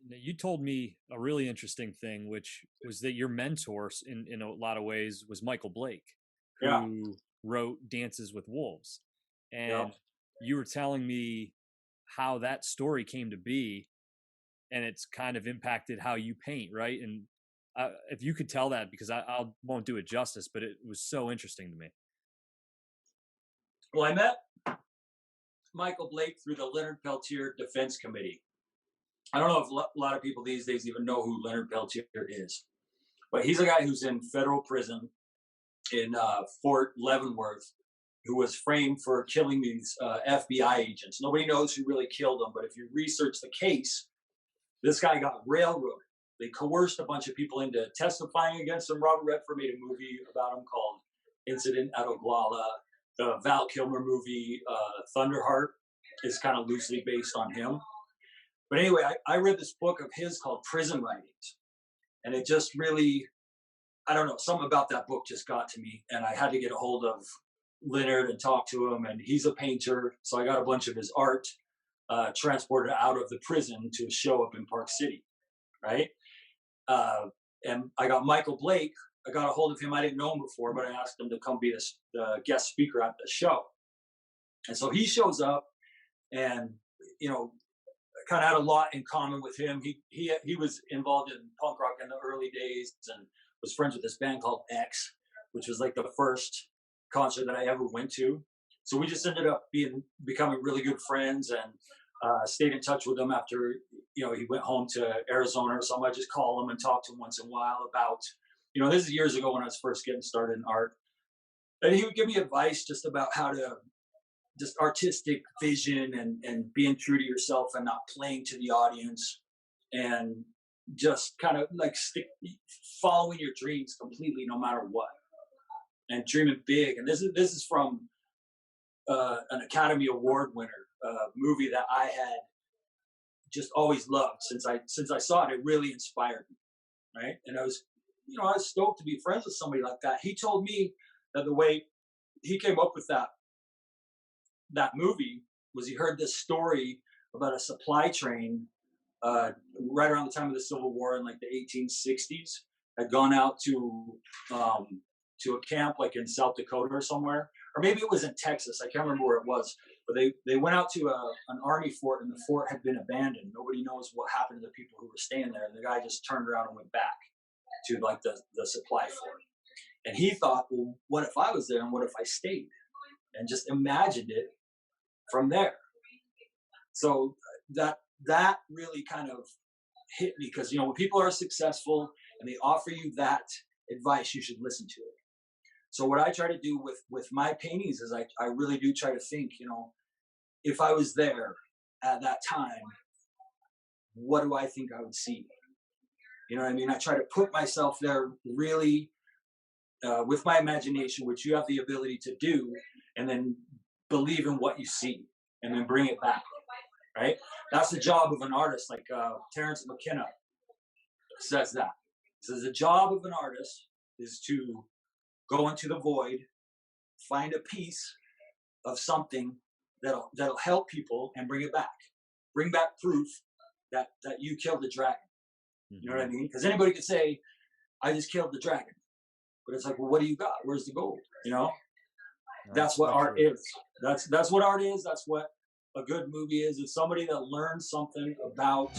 You told me a really interesting thing, which was that your mentor, in a lot of ways, was Michael Blake, Yeah. who wrote Dances with Wolves. Yeah. And you were telling me how that story came to be, and it's kind of impacted how you paint, right? And if you could tell that, because I won't do it justice, but it was so interesting to me. Well, I met Michael Blake through the Leonard Peltier Defense Committee. I don't know if a lot of people these days even know who Leonard Peltier is, but he's a guy who's in federal prison in Fort Leavenworth, who was framed for killing these FBI agents. Nobody knows who really killed them, but if you research the case, this guy got railroaded. They coerced a bunch of people into testifying against him. Robert Redford made a movie about him called Incident at Oglala. The Val Kilmer movie, Thunderheart, is kind of loosely based on him. But anyway, I read this book of his called Prison Writings. And it just really, I don't know, something about that book just got to me. And I had to get a hold of Leonard and talk to him. And he's a painter. So I got a bunch of his art transported out of the prison to show up in Park City, right? And I got Michael Blake. I got a hold of him. I didn't know him before, but I asked him to come be the guest speaker at the show. And so he shows up, and kind of had a lot in common with him. He was involved in punk rock in the early days and was friends with this band called X, which was like the first concert that I ever went to. So we just ended up becoming really good friends, and stayed in touch with him after he went home to Arizona or something. I just call him and talk to him once in a while about this is years ago when I was first getting started in art, and he would give me advice just about how to just artistic vision and being true to yourself and not playing to the audience, and just kind of like following your dreams completely no matter what, and dreaming big. And this is from an Academy Award winner movie that I had just always loved since I saw it. It really inspired me, right? And I was stoked to be friends with somebody like that. He told me that the way he came up with that movie was he heard this story about a supply train right around the time of the Civil War in like the 1860s, had gone out to a camp like in South Dakota or somewhere, or maybe it was in Texas. I can't remember where it was, but they went out to an army fort, and the fort had been abandoned. Nobody knows what happened to the people who were staying there. And the guy just turned around and went back to like the supply fort. And he thought, well, what if I was there, and what if I stayed? And just imagined it from there. So that really kind of hit me, because when people are successful and they offer you that advice, you should listen to it. So what I try to do with my paintings is I really do try to think, if I was there at that time, what do I think I would see? You know what I mean? I try to put myself there really with my imagination, which you have the ability to do, and then believe in what you see and then bring it back, right? That's the job of an artist. Like Terrence McKenna says that. He says the job of an artist is to go into the void, find a piece of something that'll help people and bring it back. Bring back proof that you killed the dragon. Mm-hmm. You know what I mean? Because anybody could say, I just killed the dragon. But it's like, well, what do you got? Where's the gold? That's what art is. That's what art is. That's what a good movie is. It's somebody that learns something about